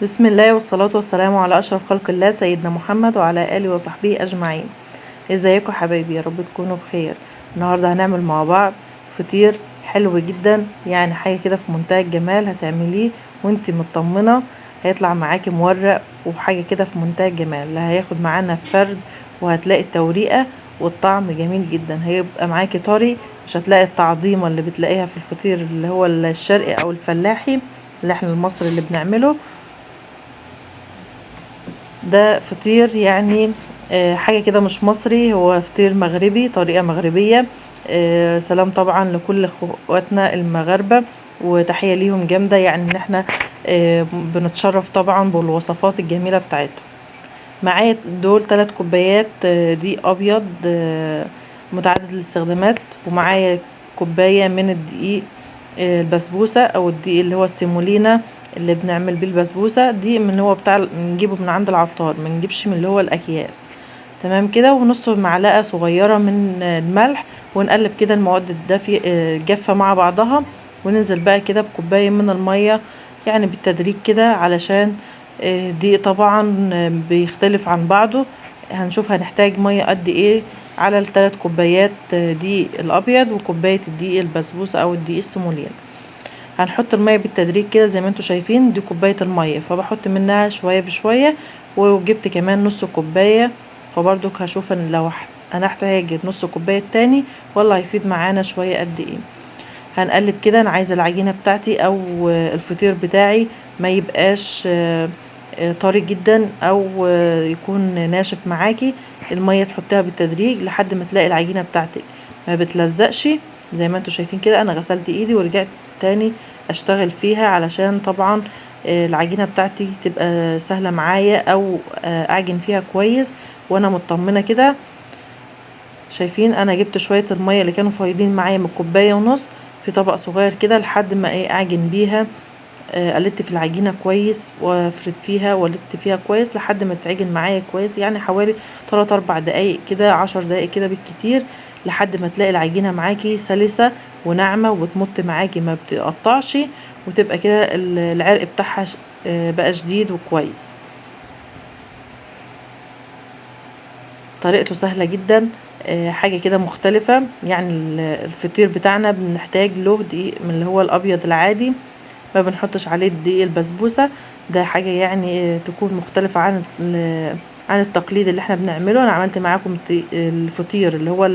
بسم الله والصلاة والسلام على أشرف خلق الله سيدنا محمد وعلى آله وصحبه أجمعين. ازيكم حبايبي؟ يا رب تكونوا بخير. النهاردة هنعمل مع بعض فطير حلو جدا، يعني حاجة كده في منتهى الجمال. هتعمليه وانت مطمنة هيطلع معاكي مورق وحاجة كده في منتهى الجمال. لا هياخد معانا فرد، وهتلاقي التوريقة والطعم جميل جدا. هيبقى معاكي طري، مش هتلاقي التعظيمة اللي بتلاقيها في الفطير اللي هو الشرقي أو الفلاحي اللي احنا المصري اللي بنعمله. ده فطير يعني حاجة كده مش مصري، هو فطير مغربي، طريقة مغربية. سلام طبعا لكل اخواتنا المغاربة، وتحية ليهم جامدة. يعني ان احنا بنتشرف طبعا بالوصفات الجميلة بتاعتهم. معايا دول 3 كوبايات دقيق ابيض متعدد الاستخدامات، ومعايا كوباية من الدقيق البسبوسة او الدقيق اللي هو السيمولينا اللي بنعمل بيه البسبوسة دي، من هو بتاع بنجيبه من عند العطار، ما نجيبش من اللي هو الاكياس. تمام كده. ونص معلقة صغيرة من الملح، ونقلب كده المواد الدافية جافة مع بعضها، وننزل بقى كده بكوباية من المية، يعني بالتدريج كده، علشان الدقيق طبعا بيختلف عن بعضه. هنشوف هنحتاج مية قد ايه على ال3 كوبايات دقيق الابيض وكوباية الدقيق البسبوسة او الدقيق السيمولينا. هنحط المية بالتدريج كده زي ما انتوا شايفين. دي كوباية المية، فبحط منها شوية بشوية. وجبت كمان نص كوباية، فبرضك هشوف ان لو انا هحتاج نص كوباية تاني ولا هيفيد معانا شوية قد ايه. هنقلب كده. انا عايزة العجينة بتاعتي او الفطير بتاعي ما يبقاش طري جدا او يكون ناشف معاكي. المية تحطيها بالتدريج لحد ما تلاقي العجينة بتاعتك ما بتلزقش. زي ما انتوا شايفين كده، انا غسلت ايدي ورجعت تاني اشتغل فيها، علشان طبعا العجينة بتاعتي تبقى سهلة معايا، او اعجن فيها كويس وانا مطمنة كده. شايفين انا جبت شوية المية اللي كانوا فايضين معايا من كوباية ونص في طبق صغير كده، لحد ما اعجن بيها. قلبت في العجينة كويس وافرد فيها والت فيها كويس لحد ما تعجن معايا كويس، يعني حوالي 3-4 دقايق كده، 10 دقايق كده بالكتير، لحد ما تلاقي العجينة معاكي سلسة وناعمة وبتمط معاكي ما بتقطعش، وتبقى كده العرق بتاعها بقى شديد وكويس. طريقته سهلة جدا، حاجة كده مختلفة. يعني الفطير بتاعنا بنحتاج له دقيق من اللي هو الابيض العادي، ما بنحطش عليه الدقيق البسبوسة. ده حاجة يعني تكون مختلفة عن التقليد اللي احنا بنعمله. انا عملت معاكم الفطير اللي هو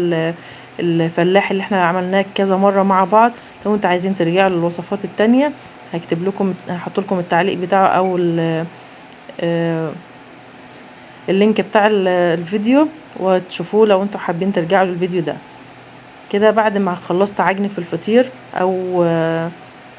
الفلاحي اللي احنا عملناه كذا مرة مع بعض. لو انتوا عايزين ترجعوا للوصفات التانية هكتب لكم، هحط لكم التعليق بتاعه او آه، اللينك بتاع الفيديو، وتشوفوه لو انتوا حابين ترجعوا للفيديو ده. كده بعد ما خلصت عجن في الفطير او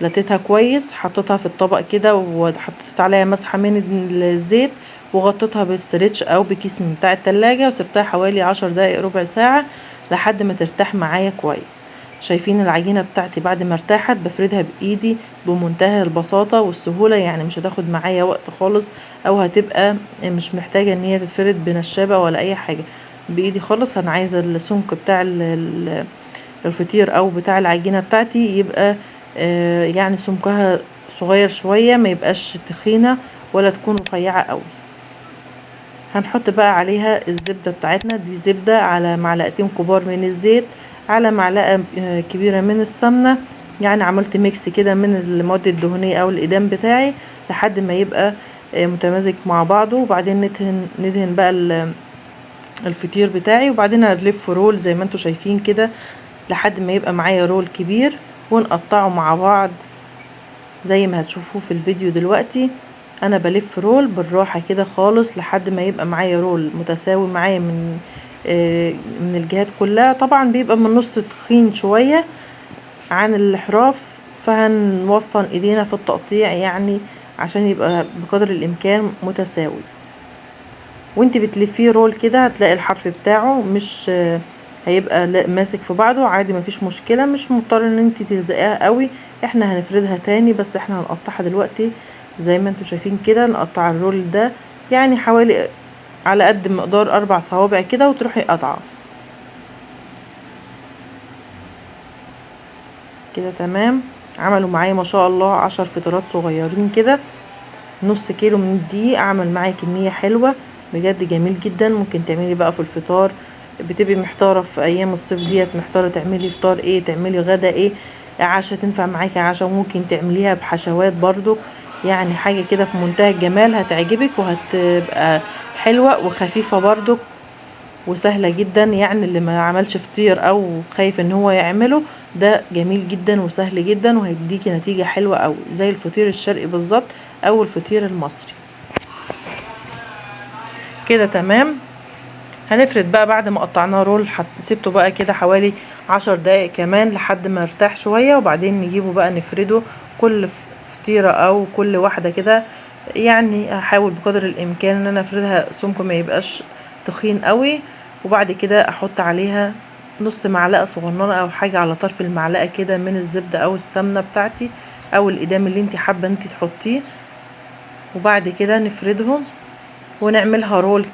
لتيتها كويس، حطيتها في الطبق كده وحطيت عليها مسحة من الزيت، وغطيتها بالستريتش او بكيس من بتاع التلاجة، وسبتها حوالي 10 دقايق ربع ساعة لحد ما ترتاح معايا كويس. شايفين العجينة بتاعتي بعد ما ارتاحت بفردها بايدي بمنتهى البساطة والسهولة، يعني مش هتاخد معايا وقت خالص، او هتبقى مش محتاجة ان هي تتفرد بنشابة ولا اي حاجة. بايدي خالص. انا عايزة السمك بتاع الفطير او بتاع العجينة بتاعتي يبقى يعني سمكها صغير شوية، ما يبقاش تخينة ولا تكون رفيعة قوي. هنحط بقى عليها الزبدة بتاعتنا. دي زبدة على معلقتين كبار من الزيت على معلقة كبيرة من السمنة. يعني عملت ميكس كده من المواد الدهنية او الإدام بتاعي لحد ما يبقى متمازج مع بعضه. وبعدين ندهن بقى الفطير بتاعي، وبعدين هنلف رول زي ما انتوا شايفين كده لحد ما يبقى معايا رول كبير، ونقطعه مع بعض زي ما هتشوفوه في الفيديو دلوقتي. انا بلف رول بالراحة كده خالص لحد ما يبقى معايا رول متساوي معايا من الجهات كلها. طبعا بيبقى من النص تخين شوية عن الاحراف، فهنوسطن ايدينا في التقطيع يعني عشان يبقى بقدر الامكان متساوي. وانت بتلفيه رول كده هتلاقي الحرف بتاعه مش هيبقى ماسك في بعضه عادي، مفيش مشكلة. مش مضطر ان انت تلزقيها قوي، احنا هنفردها تاني، بس احنا هنقطعها دلوقتي زي ما انتوا شايفين كده. نقطع الرول ده يعني حوالي على قد مقدار 4 صوابع كده، وتروحي قطعه كده. تمام. عملوا معايا ما شاء الله 10 فطيرات صغيرين كده. نص كيلو من الدقيق عمل معايا كمية حلوة بجد، جميل جدا. ممكن تعملي بقى في الفطار، بتبقي محتارة في ايام الصيف ديت، محتارة تعملي فطار ايه، تعملي غدا ايه، عشاء تنفع معاكي عشاء، ممكن تعمليها بحشوات برضو. يعني حاجة كده في منتهى الجمال، هتعجبك وهتبقى حلوة وخفيفة برضو وسهلة جدا. يعني اللي ما عملش فطير او خايف ان هو يعمله، ده جميل جدا وسهل جدا، وهيديكي نتيجة حلوة اوي زي الفطير الشرقي بالظبط او الفطير المصري. كده تمام. هنفرد بقى بعد ما قطعناه رول، سيبته بقى كده حوالي 10 دقايق كمان لحد ما ارتاح شوية، وبعدين نجيبه بقى نفرده كل فطيرة او كل واحدة كده. يعني هحاول بقدر الامكان ان انا افردها سمكه ما يبقاش تخين قوي، وبعد كده احط عليها نص معلقة صغننة او حاجة على طرف المعلقة كده من الزبدة او السمنة بتاعتي او الادام اللي انت حابة انت تحطيه، وبعد كده نفردهم ونعملها رول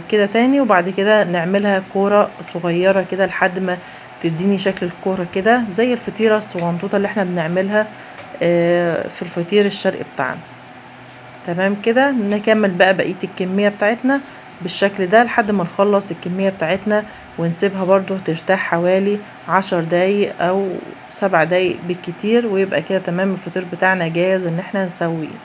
كده تاني، وبعد كده نعملها كورة صغيرة كده لحد ما تديني شكل الكورة كده زي الفطيرة الصغنطوطة اللي احنا بنعملها في الفطير الشرقي بتاعنا. تمام كده. نكمل بقى بقية الكمية بتاعتنا بالشكل ده لحد ما نخلص الكمية بتاعتنا، ونسيبها برضو ترتاح حوالي 10 دقايق او 7 دقايق بالكتير، ويبقى كده تمام الفطير بتاعنا جاهز ان احنا نسويه.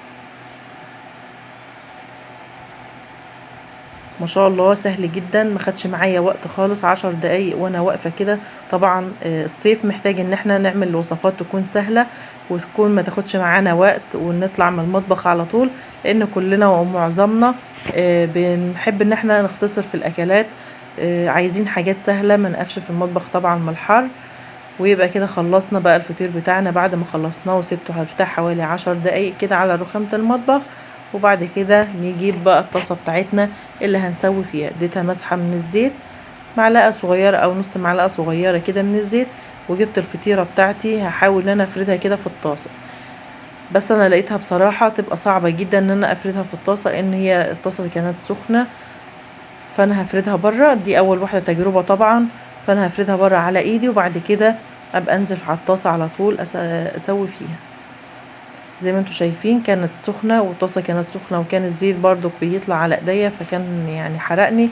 ما شاء الله سهل جدا، ما خدش معايا وقت خالص، 10 دقايق وانا واقفه كده. طبعا الصيف محتاج ان احنا نعمل وصفات تكون سهله وتكون ما تاخدش معانا وقت ونطلع من المطبخ على طول، لان كلنا ومعظمنا بنحب ان احنا نختصر في الاكلات، عايزين حاجات سهله ما نقفش في المطبخ طبعا من الحر. ويبقى كده خلصنا بقى الفطير بتاعنا بعد ما خلصناه وسبته هيرتاح حوالي 10 دقايق كده على رخامة المطبخ. وبعد كده نجيب بقى الطاسة بتاعتنا اللي هنسوي فيها، اديتها مسحة من الزيت، معلقة صغيرة او نص معلقة صغيرة كده من الزيت، وجبت الفطيرة بتاعتي هحاول ان انا افردها كده في الطاسة. بس انا لقيتها بصراحة تبقى صعبة جدا ان انا افردها في الطاسة، لان هي الطاسة كانت سخنة، فانا هفردها بره. دي اول واحدة تجربة طبعا، فانا هفردها بره على ايدي، وبعد كده ابقى انزل على الطاسة على طول اسوي فيها. زي ما انتم شايفين كانت سخنة، والطاسة كانت سخنة، وكان الزيت برضو بيطلع على ايديا فكان يعني حرقني.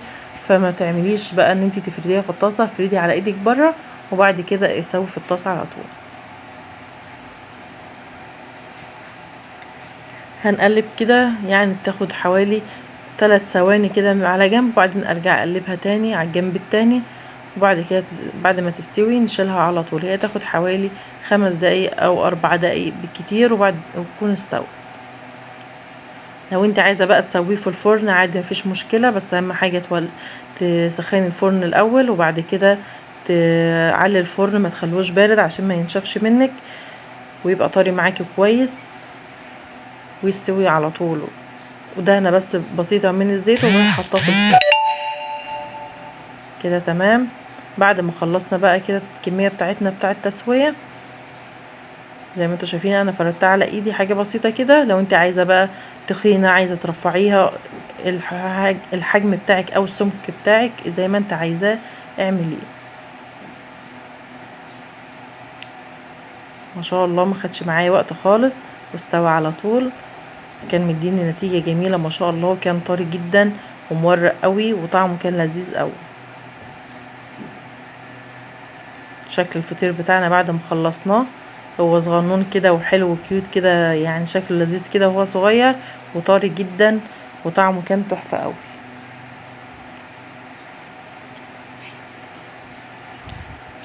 فما تعمليش بقى ان انتي تفرديها في الطاسة، فريدي على ايدك بره، وبعد كده اسوي في الطاسة على طول. هنقلب كده يعني تاخد حوالي 3 ثواني كده على جنب، وبعدين ارجع اقلبها تاني على الجنب التاني، وبعد كده بعد ما تستوي نشيلها على طول. هي تاخد حوالي 5 دقايق او 4 دقايق بالكتير وبعد تكون استوت. لو انت عايزه بقى تسويه في الفرن عادي مفيش مشكله، بس اهم حاجه تسخني الفرن الاول، وبعد كده تعلي الفرن ما تخلوش بارد عشان ما ينشفش منك، ويبقى طري معاكي كويس ويستوي على طول. ودهنه بس بسيطه من الزيت وبروح حاطاه في الفرن كده تمام. بعد ما خلصنا بقى كده الكميه بتاعتنا بتاعه التسويه، زي ما انتوا شايفين انا فردتها على ايدي حاجه بسيطه كده. لو انت عايزه بقى تخينه عايزه ترفعيها الحجم بتاعك او السمك بتاعك زي ما انت عايزاه اعمليه. ما شاء الله ما خدش معايا وقت خالص واستوى على طول، كان مديني نتيجه جميله ما شاء الله، كان طري جدا ومورق قوي وطعمه كان لذيذ قوي. شكل الفطير بتاعنا بعد ما خلصناه هو صغنون كده وحلو وكيوت كده، يعني شكله لذيذ كده وهو صغير وطري جدا وطعمه كان تحفة قوي.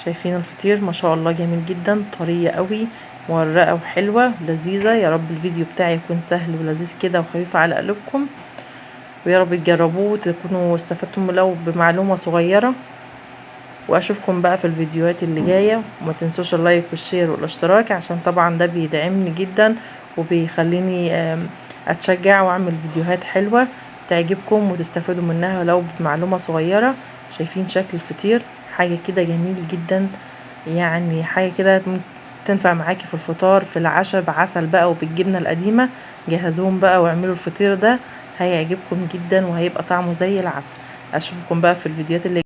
شايفين الفطير ما شاء الله جميل جدا، طرية قوي مورقة وحلوة لذيذة. يا رب الفيديو بتاعي يكون سهل ولذيذ كده وخفيف على قلوبكم، ويا رب تجربوه وتكونوا استفدتم لو بمعلومة صغيرة. واشوفكم بقى في الفيديوهات اللي جاية، وما تنسوش اللايك والشير والاشتراك عشان طبعا ده بيدعمني جدا وبيخليني اتشجع واعمل فيديوهات حلوة تعجبكم وتستفادوا منها لو بمعلومة صغيرة. شايفين شكل الفطير حاجة كده جميل جدا، يعني حاجة كده تنفع معاكي في الفطار في العشاء بعسل بقى وبالجبنة القديمة. جهزوهم بقى واعملوا الفطير ده هيعجبكم جدا وهيبقى طعمه زي العسل. اشوفكم بقى في الفيديوهات اللي